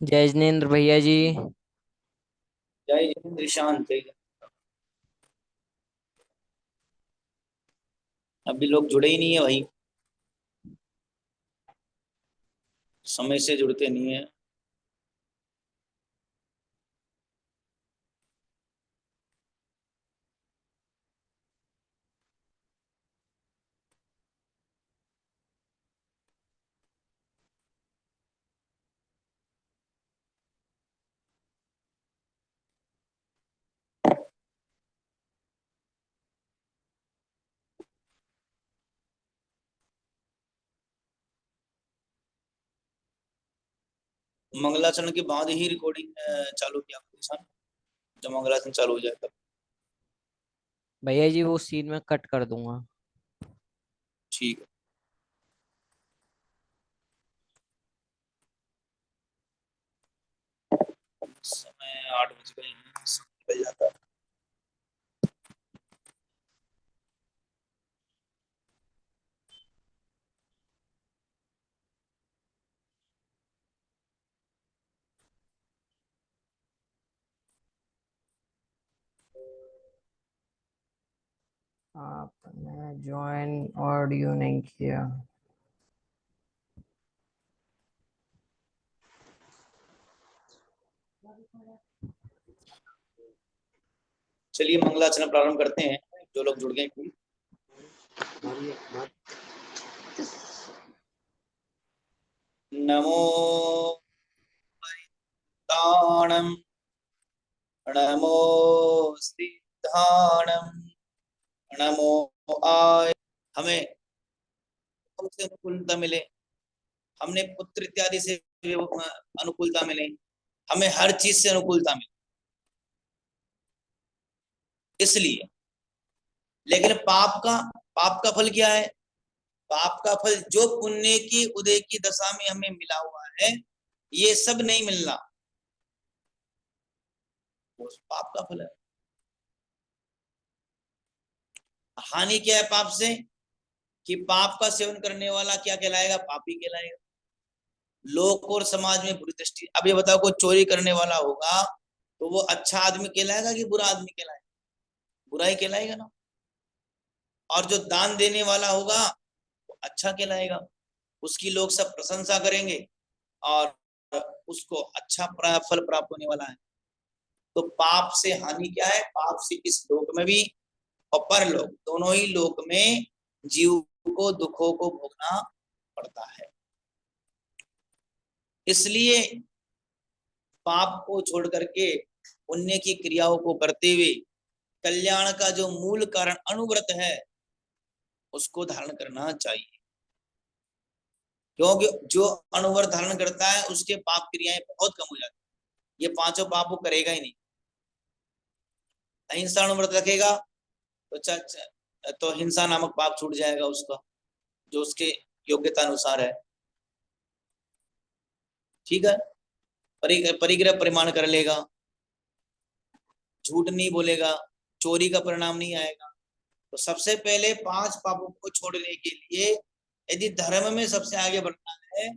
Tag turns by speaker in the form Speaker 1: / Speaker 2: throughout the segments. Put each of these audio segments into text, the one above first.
Speaker 1: जय जिनेन्द्र भैया जी।
Speaker 2: जय जितेंद्र शांत है। अभी लोग जुड़े ही नहीं है भाई। समय से जुड़ते नहीं है। मंगलाचरण के बाद ही रिकॉर्डिंग चालू किया करो, जब मंगलाचरण चालू हो जाए तब।
Speaker 1: भैया जी वो सीन में कट कर दूंगा।
Speaker 2: ठीक है। समय 8 बज गए हैं, समय निकल जाता है।
Speaker 1: आपने ज्वाइन ऑडियो नहीं किया।
Speaker 2: चलिए मंगलाचरण प्रारंभ करते हैं। जो लोग जुड़ गए प्लीज। नमो ताणम, नमो सिद्धाणम, नमो आय। हमें हमसे अनुकूलता मिले, हमने पुत्र इत्यादि से अनुकूलता मिले, हमें हर चीज से अनुकूलता मिले इसलिए। लेकिन पाप का फल क्या है? पाप का फल जो पुण्य की उदय की दशा में हमें मिला हुआ है, ये सब नहीं मिलना, वो पाप का फल है। हानि क्या है पाप से? कि पाप का सेवन करने वाला क्या कहलाएगा? पापी कहलाएगा। लोक और समाज में बुरी दृष्टि। अब ये बताओ, कोई चोरी करने वाला होगा तो वो अच्छा आदमी कहलाएगा कि बुरा आदमी कहलाएगा? बुरा ही कहलाएगा ना। और जो दान देने वाला होगा वो अच्छा कहलाएगा, उसकी लोग सब प्रशंसा करेंगे और उसको अच्छा फल प्राप्त होने वाला है। तो पाप से हानि क्या है? पाप से इस लोक में भी और परलोक, दोनों ही लोक में जीव को दुखों को भोगना पड़ता है। इसलिए पाप को छोड़ करके पुण्य की क्रियाओं को करते हुए कल्याण का जो मूल कारण अनुव्रत है, उसको धारण करना चाहिए। क्योंकि जो अनुव्रत धारण करता है उसके पाप क्रियाएं बहुत कम हो जाती है। ये पांचों पाप वो करेगा ही नहीं। अहिंसा अनुव्रत रखेगा तो हिंसा नामक पाप छूट जाएगा उसका, जो उसके योग्यता अनुसार है। ठीक है। परिग्रह परिमाण कर लेगा, झूठ नहीं बोलेगा, चोरी का परिणाम नहीं आएगा। तो सबसे पहले पांच पापों को छोड़ने के लिए यदि धर्म में सबसे आगे बढ़ना है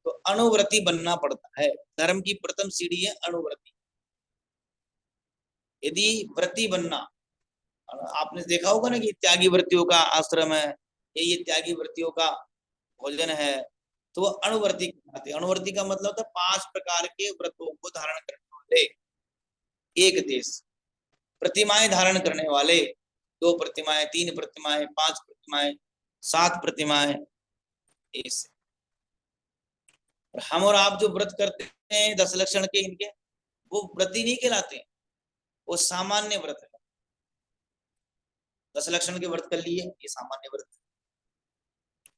Speaker 2: तो अनुव्रती बनना पड़ता है। धर्म की प्रथम सीढ़ी है अनुव्रती। यदि व्रती बनना, आपने देखा होगा ना कि त्यागी व्रतियों का आश्रम है, ये त्यागी व्रतियों का भोजन है, तो वो अणुवर्ती कहलाते हैं। अणुवर्ती का मतलब था 5 प्रकार के व्रतों को धारण करने वाले, एक देश, प्रतिमाएं धारण करने वाले, 2 प्रतिमाएं, 3 प्रतिमाएं, 5 प्रतिमाएं, 7 प्रतिमाएं, ऐसे। और हम और आप जो व्रत करते हैं 10 लक्षण के इनके, वो व्रती नहीं कहलाते, वो सामान्य व्रत है। 10 लक्षण के व्रत कर लिए, ये सामान्य व्रत।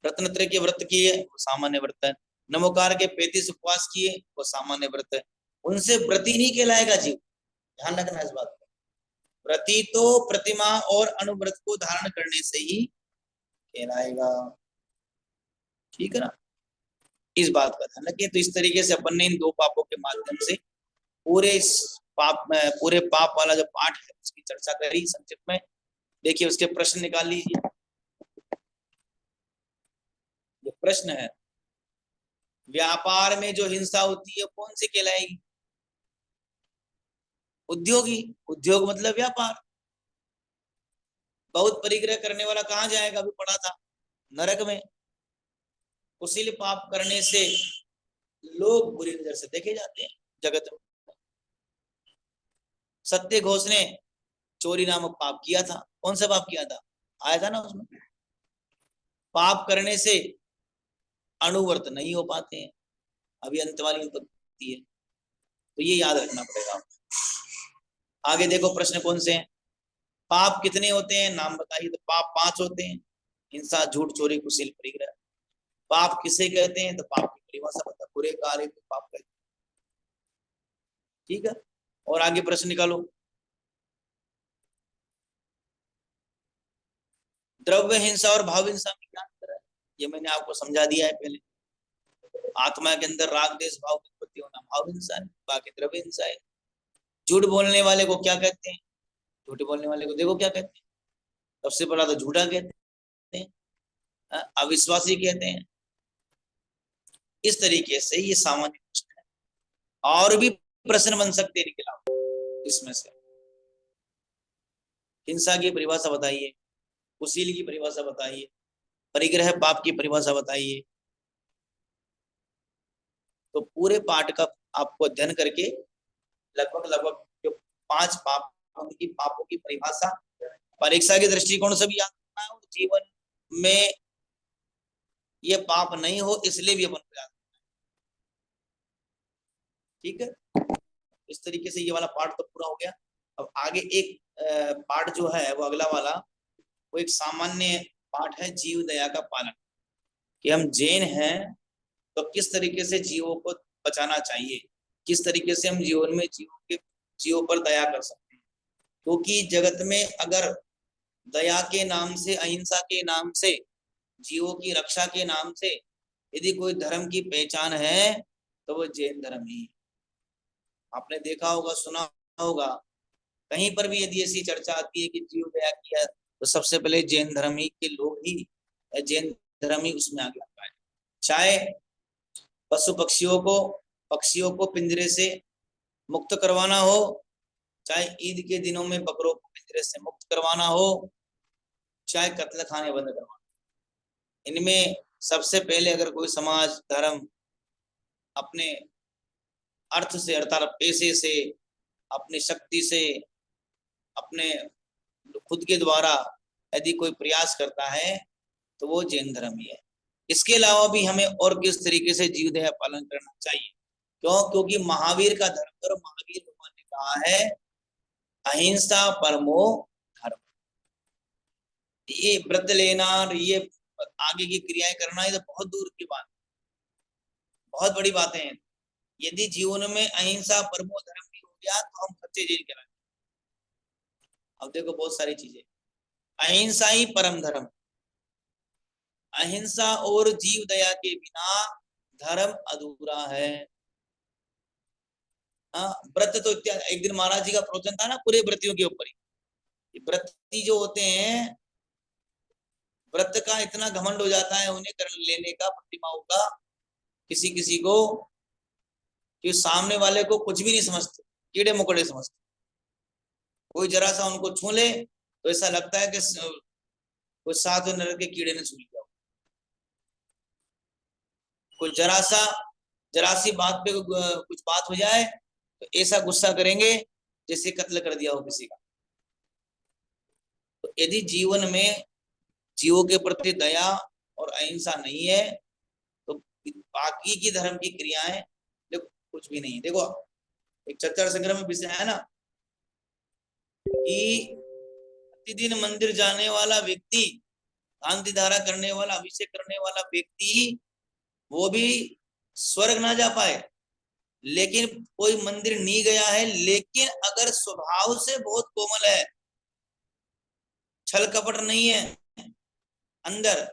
Speaker 2: रत्नत्रय के व्रत किए, वो सामान्य व्रत है। नमोकार के 35 उपवास किए, वो सामान्य व्रत है। उनसे व्रती नहीं कहलाएगा जीव। ध्यान रखना इस बात का। व्रती तो प्रतिमा और अनुव्रत को धारण करने से ही कहलाएगा। ठीक है ना। इस बात का ध्यान रखिए। तो इस तरीके से अपन ने इन दो पापों के माध्यम से पूरे इस पूरे पाप वाला जो पाठ है उसकी चर्चा करी संक्षिप्त में। देखिए उसके प्रश्न निकाल लीजिए। ये प्रश्न है, व्यापार में जो हिंसा होती है कौन सी कहलाएगी? उद्योगी। उद्योग मतलब व्यापार। बहुत परिग्रह करने वाला कहाँ जाएगा? अभी पढ़ा था, नरक में। कुशील पाप करने से लोग बुरी नजर से देखे जाते हैं जगत में। सत्य घोष ने चोरी नामक पाप किया था। कौन सा पाप किया था? आया था ना उसमें। पाप करने से अणुवर्त नहीं हो पाते हैं, अभी अंत वाली उत्पत्ति है, तो ये याद रखना पड़ेगा। आगे देखो प्रश्न कौन से हैं। पाप कितने होते हैं नाम बताइए। तो पाप 5 होते हैं। हिंसा, झूठ, चोरी, कुशील, परिग्रह। पाप किसे कहते हैं? तो पाप की परिभाषा बता, बुरे कार्य को पाप कहते हैं। ठीक है, और आगे प्रश्न निकालो। द्रव्य हिंसा और भाव हिंसा में क्या अंतर है? ये मैंने आपको समझा दिया है पहले। आत्मा के अंदर राग देश भाव की उत्पत्ति होना भाव हिंसा है, बाकी द्रव्य हिंसा है। झूठ बोलने वाले को क्या कहते हैं? झूठ बोलने वाले को देखो क्या कहते हैं। सबसे बड़ा तो झूठा कहते हैं, अविश्वासी कहते हैं। इस तरीके से ये सामान्य प्रश्न है। और भी प्रश्न बन सकते हैं निकला इसमें से। हिंसा की परिभाषा बताइए, कुशील की परिभाषा बताइए, परिग्रह पाप की परिभाषा बताइए। तो पूरे पाठ का आपको अध्ययन करके लगभग लगभग जो 5 पापों की परिभाषा परीक्षा के दृष्टिकोण से भी याद रखना है, और जीवन में ये पाप नहीं हो इसलिए भी अपन को याद। ठीक है, इस तरीके से ये वाला पार्ट तो पूरा हो गया। अब आगे एक पार्ट जो है वो अगला वाला, वो एक सामान्य पाठ है, जीव दया का पालन। कि हम जैन हैं तो किस तरीके से जीवों को बचाना चाहिए, किस तरीके से हम जीवन में जीवों पर दया कर सकते हैं। क्योंकि जगत में अगर दया के नाम से, अहिंसा के नाम से, जीवों की रक्षा के नाम से यदि कोई धर्म की पहचान है तो वो जैन धर्म ही। आपने देखा होगा, सुना होगा, कहीं पर भी यदि ऐसी चर्चा आती है कि जीव दया किया तो सबसे पहले जैन धर्म ही के लोग ही, जैन धर्म ही उसमें आगे आता है। चाहे पशु पक्षियों को पिंजरे से मुक्त करवाना हो, चाहे ईद के दिनों में बकरों को पिंजरे से मुक्त करवाना हो, चाहे कत्ल खाने बंद करवाना, इनमें सबसे पहले अगर कोई समाज धर्म अपने अर्थ से अर्थात पैसे से, अपनी शक्ति से, अपने खुद के द्वारा यदि कोई प्रयास करता है तो वो जैन धर्म ही है। इसके अलावा भी हमें और किस तरीके से जीव दया पालन करना चाहिए? क्यों? क्योंकि महावीर का धर्म, और महावीर भगवान ने कहा है अहिंसा परमो धर्म। ये व्रत लेना और ये आगे की क्रियाएं करना, ये तो बहुत दूर की बात, बहुत बड़ी बातें हैं। यदि जीवन में अहिंसा परमो धर्म भी हो गया तो हम सच्चे जैन कहलाएंगे। अब देखो बहुत सारी चीजें, अहिंसा ही परम धर्म, अहिंसा और जीव दया के बिना धर्म अधूरा है। व्रत तो एक दिन महाराज जी का प्रवचन था ना पूरे व्रतियों के ऊपर ही। व्रती जो होते हैं, व्रत का इतना घमंड हो जाता है उन्हें कर लेने का, प्रतिमाओं का, किसी किसी को, कि सामने वाले को कुछ भी नहीं समझते, कीड़े मकोड़े समझते। कोई जरा सा उनको छू ले तो ऐसा लगता है कि कोई 7 नरक के कीड़े ने छू लिया। कोई जरा सी बात पे कुछ बात हो जाए तो ऐसा गुस्सा करेंगे जैसे कत्ल कर दिया हो किसी का। तो यदि जीवन में जीवों के प्रति दया और अहिंसा नहीं है तो बाकी की धर्म की क्रियाएं देखो कुछ भी नहीं है। देखो एक चर्चा संग्रह में विषय है ना कि प्रतिदिन मंदिर जाने वाला व्यक्ति, शांति धारा करने वाला, अभिषेक करने वाला व्यक्ति, वो भी स्वर्ग ना जा पाए। लेकिन कोई मंदिर नहीं गया है, लेकिन अगर स्वभाव से बहुत कोमल है, छल कपट नहीं है अंदर,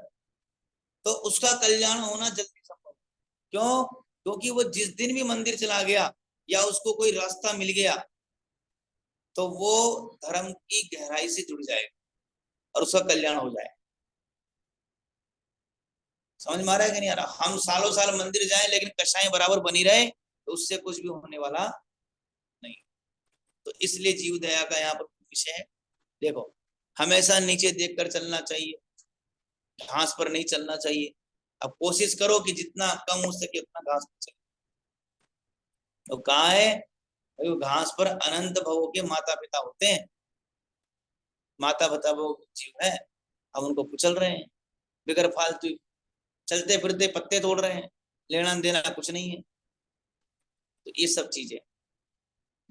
Speaker 2: तो उसका कल्याण होना जल्दी संभव। क्यों? क्योंकि वो जिस दिन भी मंदिर चला गया या उसको कोई रास्ता मिल गया तो वो धर्म की गहराई से जुड़ जाएगा और उसका कल्याण हो जाए। समझ में आ रहा है कि नहीं आ रहा? हम सालों साल मंदिर जाएं लेकिन कषाय बराबर बनी रहे तो उससे कुछ भी होने वाला नहीं। तो इसलिए जीव दया का यहाँ पर विषय है। देखो, हमेशा नीचे देखकर चलना चाहिए, घास पर नहीं चलना चाहिए। अब कोशिश करो कि जितना कम हो सके उतना घास पर चले। तो कहा है भाई, घास पर अनंत भवों के माता पिता होते हैं, माता पिता वो जीव है, हम उनको कुचल रहे हैं बेगर फालतू, चलते फिरते पत्ते तोड़ रहे हैं, लेना देना कुछ नहीं है। तो ये सब चीजें,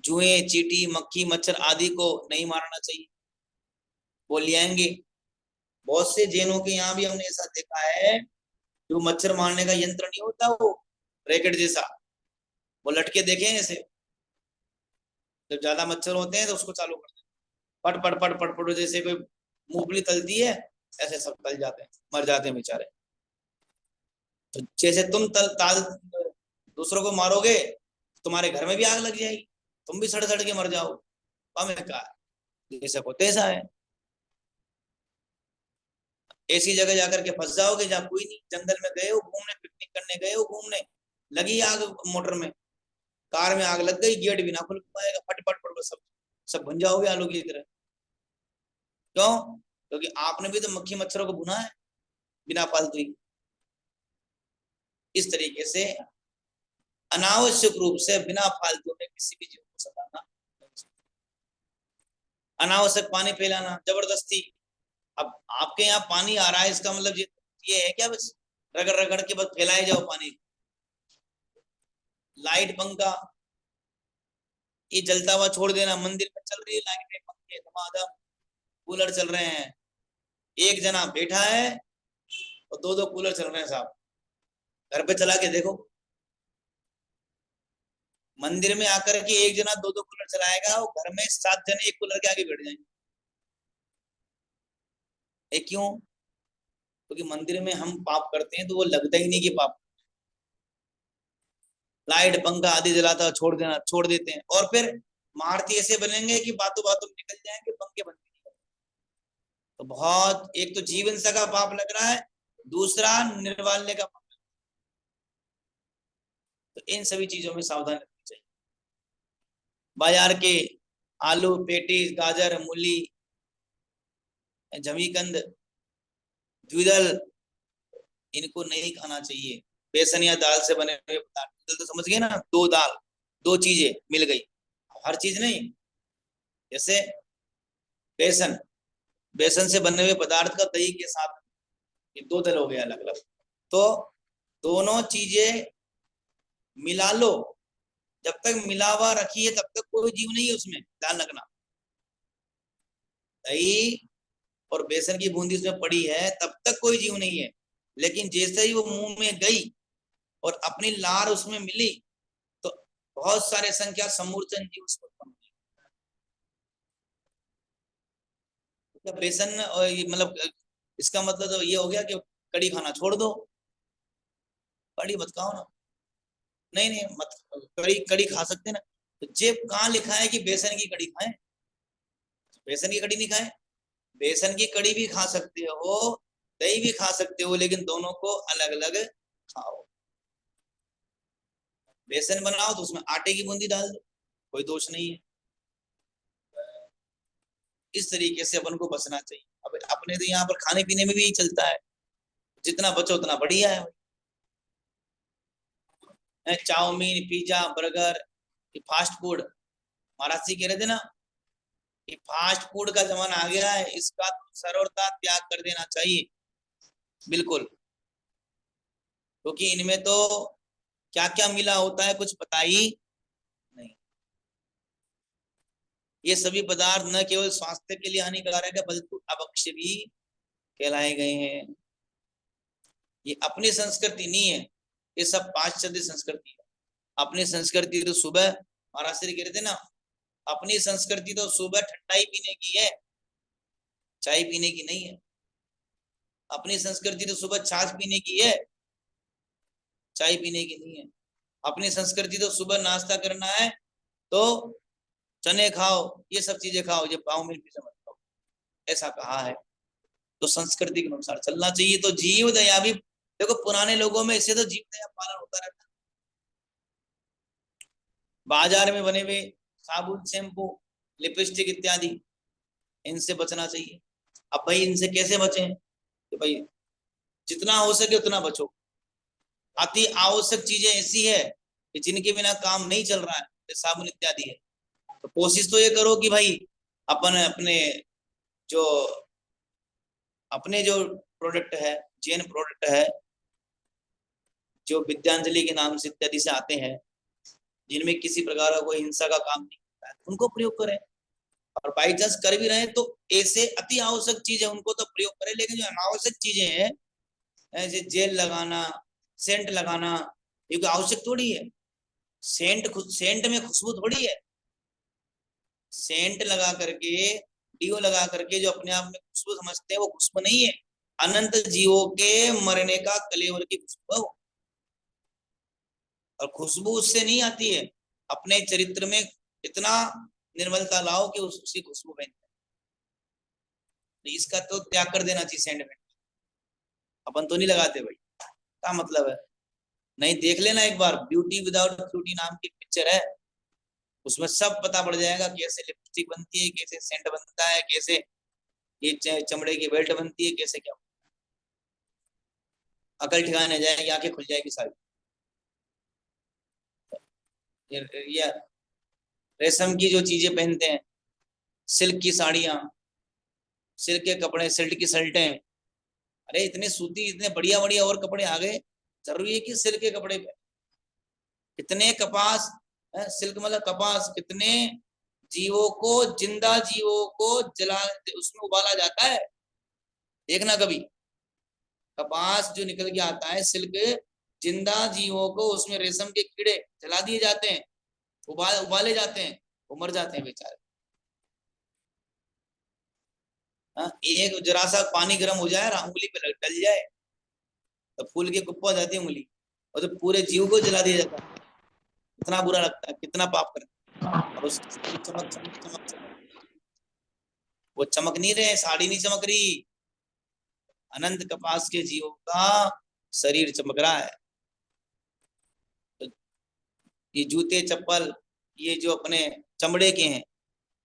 Speaker 2: जुएं चींटी मक्खी मच्छर आदि को नहीं मारना चाहिए, वो ले आएंगे। बहुत से जैनों के यहाँ भी हमने ऐसा देखा है, जो मच्छर मारने का यंत्र नहीं होता वो रैकेट जैसा, वो लटके देखे हैं ऐसे, जब ज्यादा मच्छर होते हैं तो उसको चालू कर देते, पट पट पट पट पट, जैसे कोई मूंगफली तलती है ऐसे सब तल जाते हैं, मर जाते हैं बेचारे। तो जैसे तुम तल ताल दूसरों को मारोगे, तुम्हारे घर में भी आग लग जाएगी, तुम भी सड़ सड़ के मर जाओ। हमें कहा जैसा को तैसा है, ऐसी जगह जाकर के फंस जाओगे जहाँ कोई नहीं, जंगल में गए हो घूमने, पिकनिक करने गए हो घूमने, लगी आग मोटर में, कार में आग लग गई, गेट भी ना खुल पाएगा, फट फट फट सब सब बन जाओगे आलू की तरह। क्यों? क्योंकि आपने भी तो मक्खी मच्छरों को भुना है बिना फालतू ही। इस तरीके से अनावश्यक रूप से बिना फालतू में किसी भी जीव को सताना, अनावश्यक पानी फैलाना जबरदस्ती। अब आपके यहाँ पानी आ रहा है, इसका मतलब ये है क्या बस रगड़ रगड़ के बस फैलाए जाओ पानी? लाइट पंखा ये जलता हुआ छोड़ देना, मंदिर में चल रही है लाइटें पंखे धमाधम, कूलर चल रहे हैं, एक जना बैठा है और दो दो कूलर चल रहे हैं साहब। घर पे चला के देखो, मंदिर में आकर के एक जना दो दो कूलर चलाएगा और घर में 7 जने एक कूलर के आगे बैठ जाएंगे। ये क्यों? क्योंकि मंदिर में हम पाप करते हैं तो वो लगता ही नहीं कि पाप। लाइट पंखा आदि जलाता छोड़ देते हैं, और फिर महारती ऐसे बनेंगे कि बातों बातों में निकल जाएंगे, पंखे बंद नहीं करेंगे। तो बहुत, एक तो जीवन सा का पाप लग रहा है, दूसरा निर्वाल्य का पाप। तो इन सभी चीजों में सावधान रखनी चाहिए। बाजार के आलू पेटीज गाजर मूली जमीकंद द्विदल, इनको नहीं खाना चाहिए। बेसन या दाल से बने हुए पदार्थ, तो समझ गए ना, दो दाल, दो चीजें मिल गई, हर चीज नहीं। जैसे बेसन, बेसन से बने हुए पदार्थ का दही के साथ, ये दो दल हो गए अलग अलग। तो दोनों चीजें मिला लो, जब तक मिलावा रखी है तब तक कोई जीव नहीं है उसमें, ध्यान रखना। दही और बेसन की बूंदी उसमें पड़ी है तब तक कोई जीव नहीं है, लेकिन जैसे ही वो मुंह में गई और अपनी लार उसमें मिली, तो बहुत सारे संख्या समूर्चन जीव उसमें उत्पन्न हुए। तो बेसन और मतलब इसका मतलब तो ये हो गया कि कड़ी खाना छोड़ दो, कड़ी मत खाओ ना। नहीं नहीं मत, कड़ी कड़ी खा सकते ना। तो जेब कहाँ लिखा है कि बेसन की कड़ी खाएं? बेसन की कड़ी नहीं खाएं, बेसन की कड़ी भी खा सकते हो, दही भी खा सकते हो, लेकिन दोनों को अलग अलग खाओ। बेसन बनाओ तो उसमें आटे की बूंदी डाल दो, कोई दोष नहीं है। इस तरीके से अपन को बचना चाहिए। अब अपने तो यहाँ पर खाने पीने में भी यही चलता है, जितना बचो उतना बढ़िया है। चाउमीन पिज्जा बर्गर, ये फास्ट फूड, महाराज जी कह रहे थे ना, ये फास्ट फूड का जमाना आ गया है, इसका तो सर्वथा त्याग कर देना चाहिए बिल्कुल। क्योंकि इनमें तो क्या क्या मिला होता है कुछ पता ही नहीं। ये सभी पदार्थ न केवल स्वास्थ्य के लिए हानिकारक है बल्कि अभक्ष्य भी कहलाए गए हैं। ये अपनी संस्कृति नहीं है, ये सब पाश्चात्य संस्कृति है। अपनी संस्कृति तो सुबह, महाराज श्री कह रहे थे ना, अपनी संस्कृति तो सुबह ठंडाई पीने की है, चाय पीने की नहीं है। अपनी संस्कृति तो सुबह छाछ पीने की है, चाय पीने की नहीं है। अपनी संस्कृति तो सुबह नाश्ता करना है तो चने खाओ, ये सब चीजें खाओ, ये पाव मिल भी समझ खाओ, ऐसा कहा है। तो संस्कृति के अनुसार चलना चाहिए। तो जीव दया भी देखो पुराने लोगों में इससे तो जीव दया पालन होता रहता। बाजार में बने हुए साबुन, शैम्पू, लिपस्टिक इत्यादि, इनसे बचना चाहिए। अब भाई इनसे कैसे बचें? तो भाई जितना हो सके उतना बचो। अति आवश्यक चीजें ऐसी है कि जिनके बिना काम नहीं चल रहा है, साबुन इत्यादि है, तो कोशिश तो ये करो कि भाई अपन जो अपने जो प्रोडक्ट है, जैन प्रोडक्ट है, जो विद्यांजलि के नाम से इत्यादि से आते हैं, जिनमें किसी प्रकार का कोई हिंसा का काम नहीं होता है, उनको प्रयोग करें। और बाई चांस कर भी रहे हैं तो ऐसे अति आवश्यक चीज है उनको तो प्रयोग करें, लेकिन जो अनावश्यक चीजें हैं, जैसे जेल लगाना, सेंट लगाना, ये कोई आवश्यक थोड़ी है। सेंट में खुशबू थोड़ी है। सेंट लगा करके, डीओ लगा करके जो अपने आप में खुशबू समझते हैं, वो खुशबू नहीं है। अनंत जीवों के मरने का कलेवर की खुशबू है वो। और खुशबू उससे नहीं आती है, अपने चरित्र में इतना निर्मलता लाओ कि उसकी खुशबू बन जाए। इसका तो त्याग कर देना चाहिए सेंट में। अपन तो नहीं लगाते भाई, क्या मतलब है? नहीं, देख लेना एक बार, ब्यूटी विदाउट ब्यूटी नाम की पिक्चर है, उसमें सब पता पड़ जाएगा कैसे लिपस्टिक बनती है, कैसे सेंट बनता है, कैसे ये चमड़े की बेल्ट बनती है, कैसे क्या। अकल ठिकाने जाएगी, आंखें खुल जाएगी सारी। ये रेशम की जो चीजें पहनते हैं, सिल्क की साड़ियां, सिल्क के कपड़े, सिल्क की शर्टें, अरे इतने सूती, इतने बढ़िया बढ़िया और कपड़े आ गए, जरूरी है कि सिल्क के कपड़े पे कितने कपास, सिल्क मतलब कपास, कितने जीवों को, जिंदा जीवों को जला, उसमें उबाला जाता है। देखना कभी, कपास जो निकल के आता है, सिल्क, जिंदा जीवों को उसमें रेशम के कीड़े जला दिए जाते हैं, उबाले जाते हैं, वो मर जाते हैं बेचारे। एक जरा सा पानी गर्म हो जाए, उंगली पे डल जाए तो फूल की कुप्पा हो जाती है उंगली, और तो पूरे जीव को जला दिया जाता है। कितना बुरा लगता है, कितना पाप करता है। और उसकी चमक चमक चमक चमक, वो चमक नहीं रहे, साड़ी नहीं चमक रही, अनंत कपास के जीवों का शरीर चमक रहा है। तो ये जूते चप्पल, ये जो अपने चमड़े के हैं,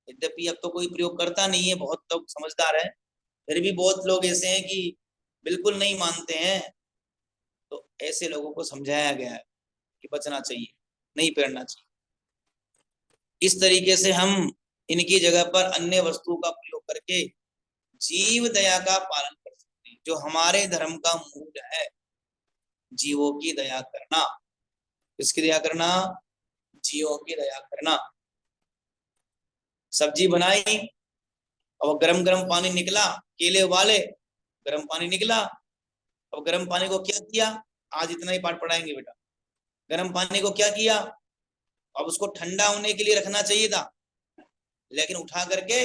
Speaker 2: यद्यपि अब तो कोई प्रयोग करता नहीं है, बहुत लोग समझदार है, फिर भी बहुत लोग ऐसे हैं कि बिल्कुल नहीं मानते हैं। तो ऐसे लोगों को समझाया गया है कि बचना चाहिए, नहीं पहनना चाहिए। इस तरीके से हम इनकी जगह पर अन्य वस्तुओं का प्रयोग करके जीव दया का पालन कर सकते हैं, जो हमारे धर्म का मूल है, जीवों की दया करना। किसकी दया करना? जीवों की दया करना। सब्जी बनाई, अब गरम गरम पानी निकला, केले उबाले, गरम पानी निकला, अब गरम पानी को क्या किया, आज इतना ही पाठ पढ़ाएंगे बेटा। गरम पानी को क्या किया, अब उसको ठंडा होने के लिए रखना चाहिए था, लेकिन उठा करके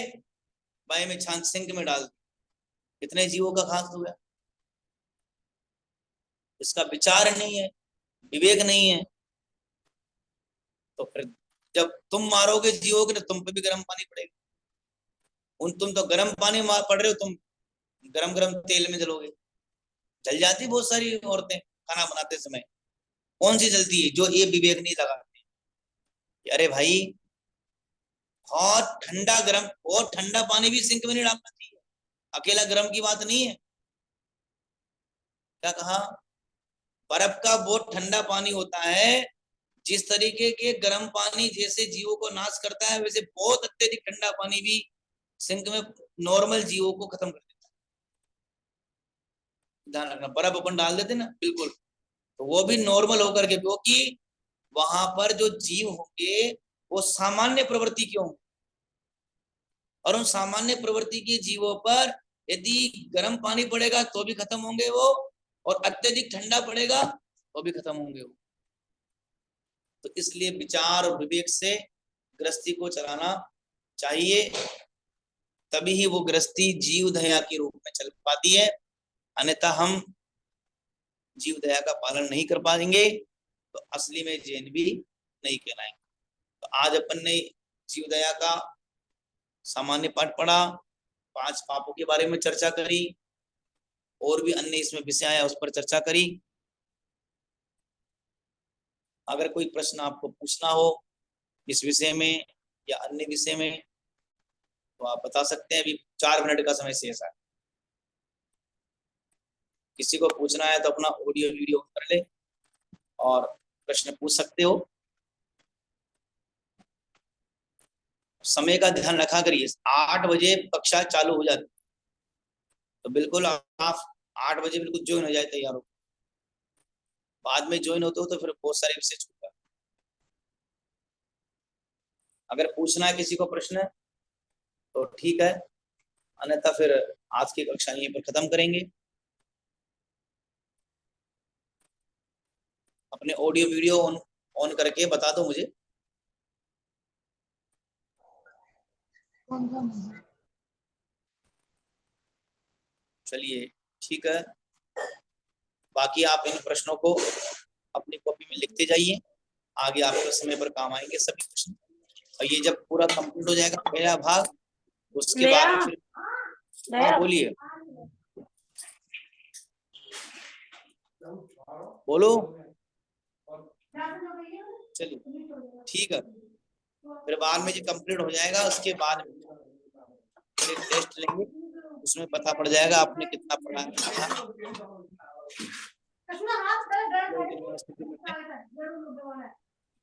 Speaker 2: बाय में छान सिंक में डाल दिया। कितने जीवों का घात हो गया। इसका विचार नहीं है, विवेक नहीं है। तो फिर जब तुम मारोगे जीवों के, तो तुम पे भी गर्म पानी पड़ेगा। तुम तो गर्म पानी मार पड़ रहे हो, तुम गरम गरम तेल में जलोगे। जल जाती बहुत सारी औरतें खाना बनाते समय। कौन सी जलती है? जो ये विवेक नहीं लगाते। अरे भाई, बहुत ठंडा गर्म, बहुत ठंडा पानी भी सिंक में नहीं डालना चाहिए, अकेला गर्म की बात नहीं है। क्या कहा? बर्फ का बहुत ठंडा पानी होता है, जिस तरीके के गर्म पानी जैसे जीवों को नाश करता है, वैसे बहुत अत्यधिक ठंडा पानी भी सिंक में नॉर्मल जीवों को खत्म कर देता है। ध्यान रखना, बर्फ अपन डाल देते ना, बिल्कुल, तो वो भी नॉर्मल होकर के, क्योंकि वहां पर जो जीव होंगे वो सामान्य प्रवृत्ति के होंगे, और उन सामान्य प्रवृत्ति के जीवों पर यदि गर्म पानी पड़ेगा तो भी खत्म होंगे वो, और अत्यधिक ठंडा पड़ेगा तो भी खत्म होंगे वो। तो इसलिए विचार और विवेक से गृहस्थी को चलाना चाहिए, तभी ही वो गृहस्थी जीव दया के रूप में चल पाती है। अन्यथा हम जीव दया का पालन नहीं कर पाएंगे तो असली में जैन भी नहीं कहलाएंगे। तो आज अपन ने जीव दया का सामान्य पाठ पढ़ा, 5 पापों के बारे में चर्चा करी, और भी अन्य इसमें विषय आया उस पर चर्चा करी। अगर कोई प्रश्न आपको पूछना हो इस विषय में या अन्य विषय में तो आप बता सकते हैं। अभी 4 मिनट का समय शेष है। किसी को पूछना है तो अपना ऑडियो वीडियो कर ले और प्रश्न पूछ सकते हो। समय का ध्यान रखा करिए। 8 बजे कक्षा चालू हो जाती तो बिल्कुल आप 8 बजे बिल्कुल ज्वाइन हो जाए, तैयार हो। बाद में ज्वाइन होते हो तो फिर बहुत सारे विषय छूट जाते। अगर पूछना है किसी को प्रश्न तो ठीक है, अन्यथा फिर आज की कक्षा यहीं पर खत्म करेंगे। अपने ऑडियो वीडियो ऑन करके बता दो मुझे। चलिए ठीक है, बाकी आप इन प्रश्नों को अपनी कॉपी में लिखते जाइए, आगे आपके समय पर काम आएंगे सभी प्रश्न। और ये जब पूरा कंप्लीट हो जाएगा पहला भाग, उसके बाद फिर हाँ बोलिए, बोलो। चलिए ठीक है, फिर बाद में जो कंप्लीट हो जाएगा उसके बाद फिर टेस्ट लेंगे, उसमें पता पड़ जाएगा आपने कितना पढ़ा है।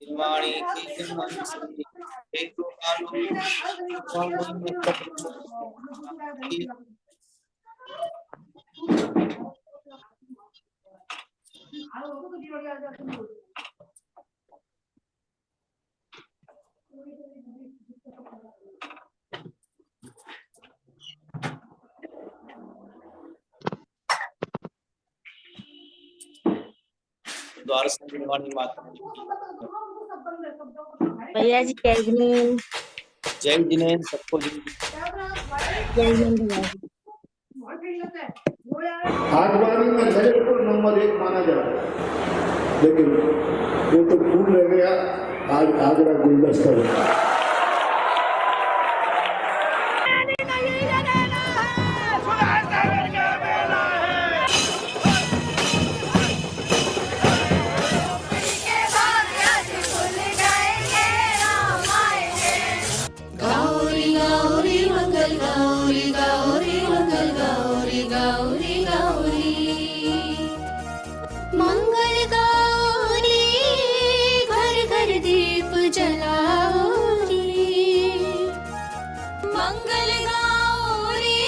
Speaker 2: दिलवाणी की दिलवाणी से एक दो द्वार से दिलवाणी बात।
Speaker 3: भैया जी जय जिनेंद्र।
Speaker 2: जय जिनेंद्र, सबको जय
Speaker 3: भैया जी।
Speaker 4: आठवारी में मेरे को नंबर 1 माना जा रहा है, लेकिन वो तो फूल रह गया। आज आगरा गुलदस्ता है।
Speaker 5: मंगल गौरी घर घर दीप जलाओरी, मंगल गौरी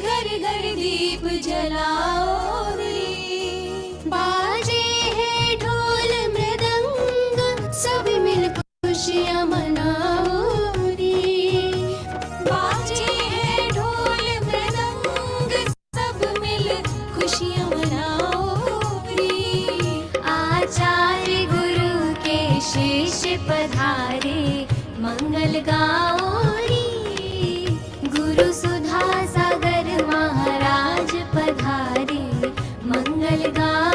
Speaker 5: घर घर दीप जलाओरी। बाजे है ढोल मृदंग सब मिल खुशियाँ मनाओरी, बाजे है ढोल मृदंग सब मिल खुशियाँ मनाओरी। आचार्य गुरु के शिष्य पधारे मंगल गाओरी, गुरु सुधा सागर महाराज पधारे मंगल गाओरी।